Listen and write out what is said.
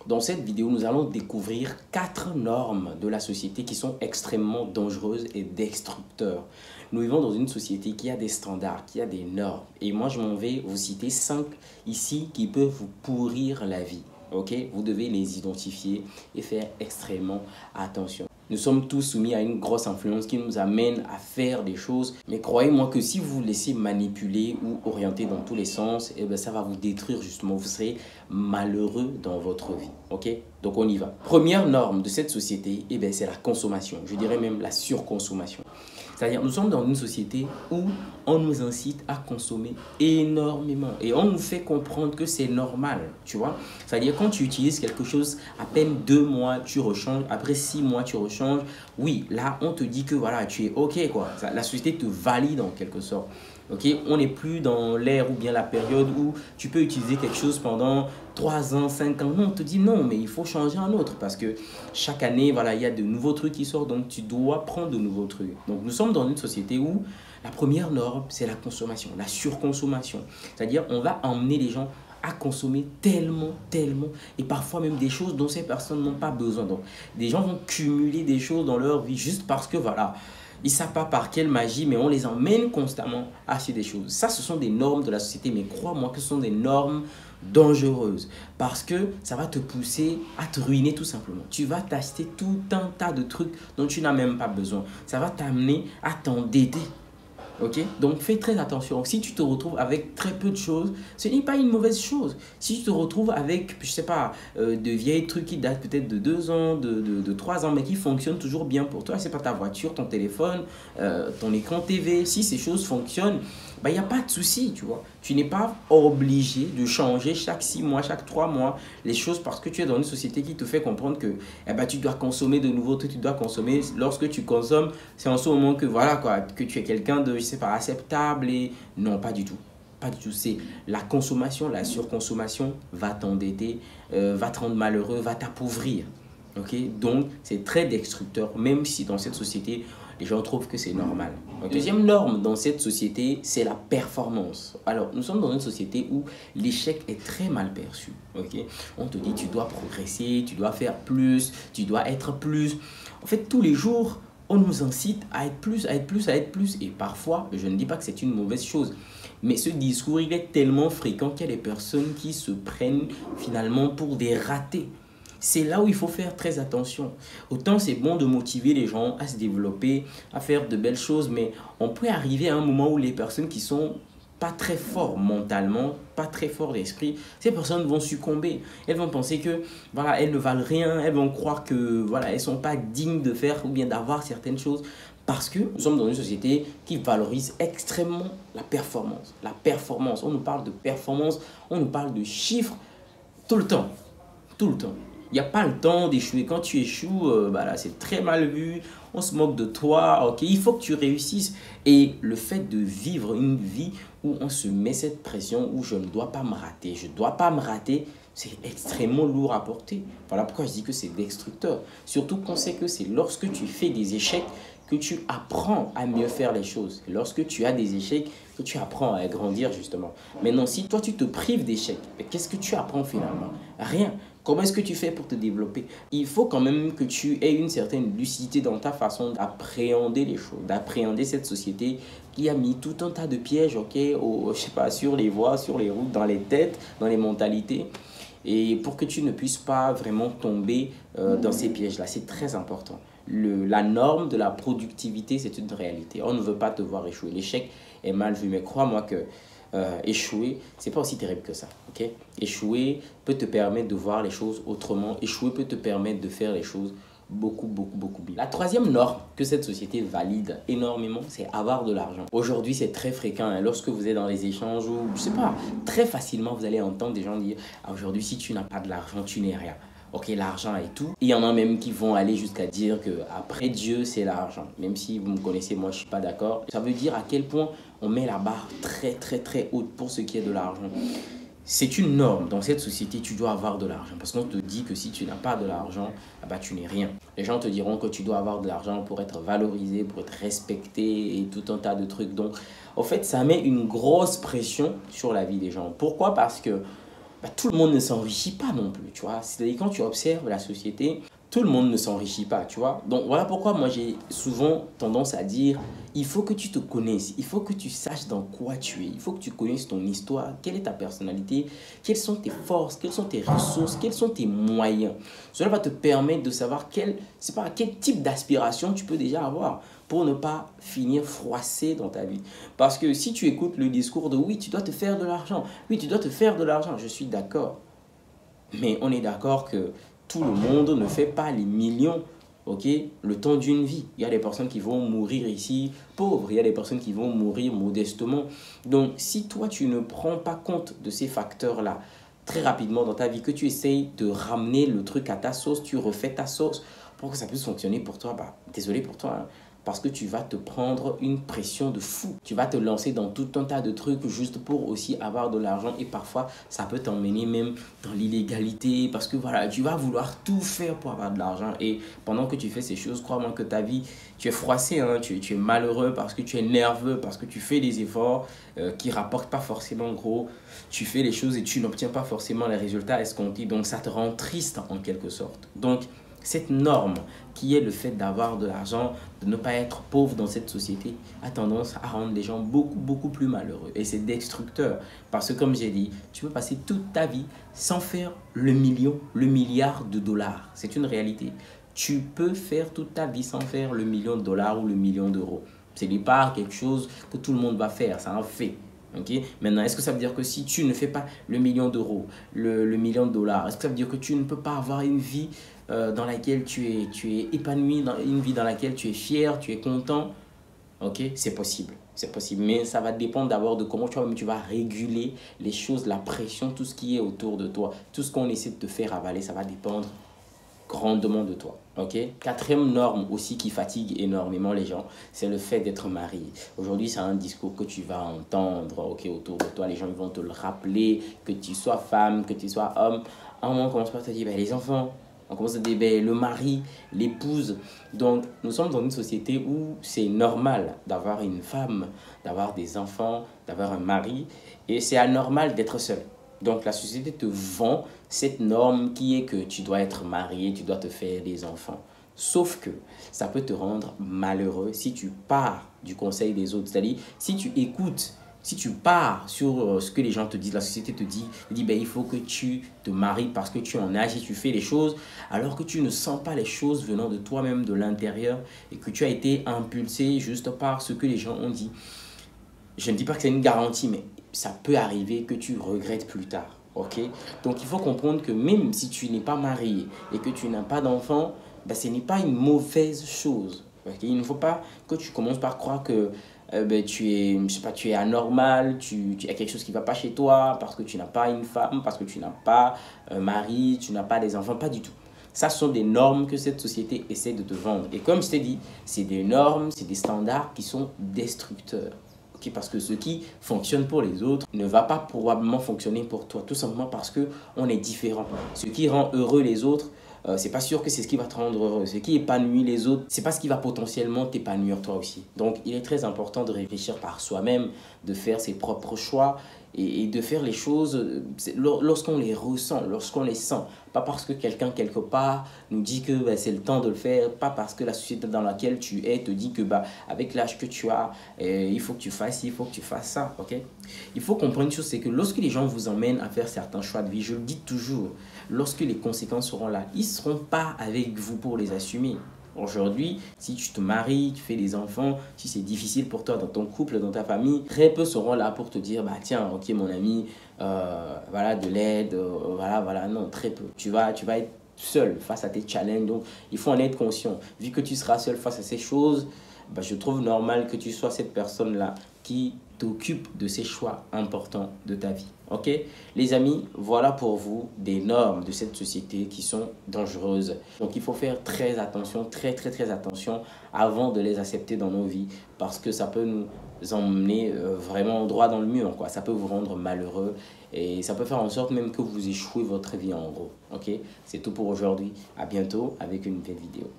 Dans cette vidéo, nous allons découvrir 4 normes de la société qui sont extrêmement dangereuses et destructeurs. Nous vivons dans une société qui a des standards, qui a des normes. Et moi, je m'en vais vous citer 5 ici qui peuvent vous pourrir la vie. Ok? Vous devez les identifier et faire extrêmement attention. Nous sommes tous soumis à une grosse influence qui nous amène à faire des choses. Mais croyez-moi que si vous vous laissez manipuler ou orienter dans tous les sens, eh bien, ça va vous détruire justement. Vous serez malheureux dans votre vie. Ok? Donc on y va. Première norme de cette société, eh bien, c'est la consommation. Je dirais même la surconsommation. C'est-à-dire, nous sommes dans une société où on nous incite à consommer énormément. Et on nous fait comprendre que c'est normal, tu vois. C'est-à-dire, quand tu utilises quelque chose, à peine 2 mois, tu rechanges. Après 6 mois, tu rechanges. Oui, là, on te dit que voilà, tu es OK, quoi. La société te valide en quelque sorte. Okay? On n'est plus dans l'ère ou bien la période où tu peux utiliser quelque chose pendant 3 ans, 5 ans. Non, on te dit non, mais il faut changer un autre parce que chaque année, voilà, il y a de nouveaux trucs qui sortent, donc tu dois prendre de nouveaux trucs. Donc nous sommes dans une société où la première norme, c'est la consommation, la surconsommation. C'est-à-dire, on va emmener les gens à consommer tellement, et parfois même des choses dont ces personnes n'ont pas besoin. Donc, des gens vont cumuler des choses dans leur vie juste parce que, voilà, ils ne savent pas par quelle magie, mais on les emmène constamment à acheter des choses. Ça, ce sont des normes de la société, mais crois-moi que ce sont des normes dangereuses parce que ça va te pousser à te ruiner tout simplement. Tu vas t'acheter tout un tas de trucs dont tu n'as même pas besoin. Ça va t'amener à t'endetter. Ok? Donc fais très attention. Si tu te retrouves avec très peu de choses, ce n'est pas une mauvaise chose. Si tu te retrouves avec, je sais pas, de vieilles trucs qui datent peut-être de 2 ans, de 3 ans, mais qui fonctionnent toujours bien pour toi, c'est pas ta voiture, ton téléphone, ton écran TV, si ces choses fonctionnent, il n'y a pas de souci, tu vois. Tu n'es pas obligé de changer chaque 6 mois, chaque 3 mois les choses parce que tu es dans une société qui te fait comprendre que tu dois consommer de nouveaux trucs, tu dois consommer. Lorsque tu consommes, c'est en ce moment que, voilà, quoi, que tu es quelqu'un de, je sais pas, acceptable. Et non, pas du tout. Pas du tout. C'est la consommation, la surconsommation va t'endetter, va te rendre malheureux, va t'appauvrir. Okay? Donc, c'est très destructeur, même si dans cette société, les gens trouvent que c'est normal. Okay? Deuxième norme dans cette société, c'est la performance. Alors, nous sommes dans une société où l'échec est très mal perçu. Okay? On te dit, tu dois progresser, tu dois faire plus, tu dois être plus. En fait, tous les jours, on nous incite à être plus, à être plus, à être plus. Et parfois, je ne dis pas que c'est une mauvaise chose. Mais ce discours, il est tellement fréquent qu'il y a des personnes qui se prennent finalement pour des ratés. C'est là où il faut faire très attention. Autant c'est bon de motiver les gens à se développer, à faire de belles choses, mais on peut arriver à un moment où les personnes qui sont pas très fortes mentalement, pas très fortes d'esprit, ces personnes vont succomber. Elles vont penser que voilà, elles ne valent rien, elles vont croire que voilà, elles sont pas dignes de faire ou bien d'avoir certaines choses parce que nous sommes dans une société qui valorise extrêmement la performance. La performance, on nous parle de performance, on nous parle de chiffres tout le temps, tout le temps. Il n'y a pas le temps d'échouer. Quand tu échoues, là, c'est très mal vu. On se moque de toi. Ok, il faut que tu réussisses. Et le fait de vivre une vie où on se met cette pression, où je ne dois pas me rater, je ne dois pas me rater, c'est extrêmement lourd à porter. Voilà pourquoi je dis que c'est destructeur. Surtout qu'on sait que c'est lorsque tu fais des échecs que tu apprends à mieux faire les choses. Lorsque tu as des échecs, que tu apprends à grandir justement. Maintenant, si toi tu te prives d'échecs, qu'est-ce que tu apprends finalement? Rien. Comment est-ce que tu fais pour te développer? Il faut quand même que tu aies une certaine lucidité dans ta façon d'appréhender les choses, d'appréhender cette société qui a mis tout un tas de pièges, ok, je sais pas, sur les voies, sur les routes, dans les têtes, dans les mentalités. Et pour que tu ne puisses pas vraiment tomber dans ces pièges-là, c'est très important. La norme de la productivité, c'est une réalité. On ne veut pas te voir échouer. L'échec est mal vu, mais crois-moi que échouer, c'est pas aussi terrible que ça. Okay? Échouer peut te permettre de voir les choses autrement. Échouer peut te permettre de faire les choses beaucoup bien. La troisième norme que cette société valide énormément, c'est avoir de l'argent. Aujourd'hui, c'est très fréquent. Hein, lorsque vous êtes dans les échanges ou, je sais pas, très facilement, vous allez entendre des gens dire « Aujourd'hui, si tu n'as pas de l'argent, tu n'es rien. » Ok, l'argent et tout. Il y en a même qui vont aller jusqu'à dire que après Dieu, c'est l'argent. Même si vous me connaissez, moi, je suis pas d'accord. Ça veut dire à quel point on met la barre très haute pour ce qui est de l'argent. C'est une norme. Dans cette société, tu dois avoir de l'argent. Parce qu'on te dit que si tu n'as pas de l'argent, tu n'es rien. Les gens te diront que tu dois avoir de l'argent pour être valorisé, pour être respecté et tout un tas de trucs. Donc, en fait, ça met une grosse pression sur la vie des gens. Pourquoi? Parce que bah, tout le monde ne s'enrichit pas non plus, tu vois. C'est-à-dire quand tu observes la société, tout le monde ne s'enrichit pas, tu vois. Donc voilà pourquoi moi j'ai souvent tendance à dire, il faut que tu te connaisses, il faut que tu saches dans quoi tu es, il faut que tu connaisses ton histoire, quelle est ta personnalité, quelles sont tes forces, quelles sont tes ressources, quels sont tes moyens. Cela va te permettre de savoir c'est pas, quel type d'aspiration tu peux déjà avoir pour ne pas finir froissé dans ta vie. Parce que si tu écoutes le discours de oui, tu dois te faire de l'argent, oui, tu dois te faire de l'argent, je suis d'accord. Mais on est d'accord que tout le monde ne fait pas les millions, ok, le temps d'une vie. Il y a des personnes qui vont mourir ici pauvres, il y a des personnes qui vont mourir modestement. Donc, si toi, tu ne prends pas compte de ces facteurs-là très rapidement dans ta vie, que tu essayes de ramener le truc à ta sauce, tu refais ta sauce pour que ça puisse fonctionner pour toi, bah, désolé pour toi, hein, parce que tu vas te prendre une pression de fou. Tu vas te lancer dans tout un tas de trucs juste pour aussi avoir de l'argent et parfois ça peut t'emmener même dans l'illégalité parce que voilà, tu vas vouloir tout faire pour avoir de l'argent et pendant que tu fais ces choses, crois-moi que ta vie, tu es froissé, hein, tu es malheureux parce que tu es nerveux, parce que tu fais des efforts qui ne rapportent pas forcément gros. Tu fais les choses et tu n'obtiens pas forcément les résultats escomptés, donc ça te rend triste en quelque sorte. Donc, cette norme qui est le fait d'avoir de l'argent, de ne pas être pauvre dans cette société, a tendance à rendre les gens beaucoup plus malheureux. Et c'est destructeur. Parce que comme j'ai dit, tu peux passer toute ta vie sans faire le million, le milliard de dollars. C'est une réalité. Tu peux faire toute ta vie sans faire le million de dollars ou le million d'euros. Ce n'est pas quelque chose que tout le monde va faire, c'est un fait. Okay? Maintenant, est-ce que ça veut dire que si tu ne fais pas le million d'euros, le million de dollars, est-ce que ça veut dire que tu ne peux pas avoir une vie dans laquelle tu es épanoui, une vie dans laquelle tu es fier, tu es content? Ok, c'est possible. C'est possible, mais ça va dépendre d'abord de comment toi-même tu vas réguler les choses, la pression, tout ce qui est autour de toi. Tout ce qu'on essaie de te faire avaler, ça va dépendre grandement de toi. Ok. Quatrième norme aussi qui fatigue énormément les gens, c'est le fait d'être marié. Aujourd'hui, c'est un discours que tu vas entendre ok, autour de toi. Les gens vont te le rappeler, que tu sois femme, que tu sois homme. À un moment, on commence par te dire, ben, les enfants. On commence à dire ben, le mari, l'épouse. Donc, nous sommes dans une société où c'est normal d'avoir une femme, d'avoir des enfants, d'avoir un mari. Et c'est anormal d'être seul. Donc, la société te vend cette norme qui est que tu dois être marié, tu dois te faire des enfants. Sauf que ça peut te rendre malheureux si tu pars du conseil des autres. C'est-à-dire, si tu écoutes, si tu pars sur ce que les gens te disent, la société te dit ben, il faut que tu te maries parce que tu en âge et tu fais les choses, alors que tu ne sens pas les choses venant de toi-même, de l'intérieur, et que tu as été impulsé juste par ce que les gens ont dit. Je ne dis pas que c'est une garantie, mais ça peut arriver que tu regrettes plus tard. Ok? Donc, il faut comprendre que même si tu n'es pas marié et que tu n'as pas d'enfant, ben, ce n'est pas une mauvaise chose. Okay? Il ne faut pas que tu commences par croire que ben, tu es, je sais pas, tu es anormal, tu as quelque chose qui ne va pas chez toi parce que tu n'as pas une femme, parce que tu n'as pas un mari, tu n'as pas des enfants, pas du tout. Ça, ce sont des normes que cette société essaie de te vendre. Et comme je t'ai dit, c'est des normes, c'est des standards qui sont destructeurs. Okay, parce que ce qui fonctionne pour les autres ne va pas probablement fonctionner pour toi, tout simplement parce qu'on est différent. Ce qui rend heureux les autres, c'est pas sûr que c'est ce qui va te rendre heureux. Ce qui épanouit les autres, c'est pas ce qui va potentiellement t'épanouir toi aussi. Donc, il est très important de réfléchir par soi-même, de faire ses propres choix et de faire les choses lorsqu'on les ressent, lorsqu'on les sent. Pas parce que quelqu'un quelque part nous dit que bah, c'est le temps de le faire, pas parce que la société dans laquelle tu es te dit que bah, avec l'âge que tu as, il faut que tu fasses ci, il faut que tu fasses ça. Okay? Il faut comprendre une chose, c'est que lorsque les gens vous emmènent à faire certains choix de vie, je le dis toujours, lorsque les conséquences seront là, ils ne seront pas avec vous pour les assumer. Aujourd'hui, si tu te maries, tu fais des enfants, si c'est difficile pour toi dans ton couple, dans ta famille, très peu seront là pour te dire, bah tiens, ok mon ami, voilà de l'aide, voilà, non, très peu. Tu vas être seul face à tes challenges, donc il faut en être conscient. Vu que tu seras seul face à ces choses, bah, je trouve normal que tu sois cette personne-là qui t'occupe de ces choix importants de ta vie. Ok? Les amis, voilà pour vous des normes de cette société qui sont dangereuses. Donc, il faut faire très attention, très attention avant de les accepter dans nos vies parce que ça peut nous emmener vraiment droit dans le mur, quoi. Ça peut vous rendre malheureux et ça peut faire en sorte même que vous échouez votre vie en gros. Ok? C'est tout pour aujourd'hui. À bientôt avec une nouvelle vidéo.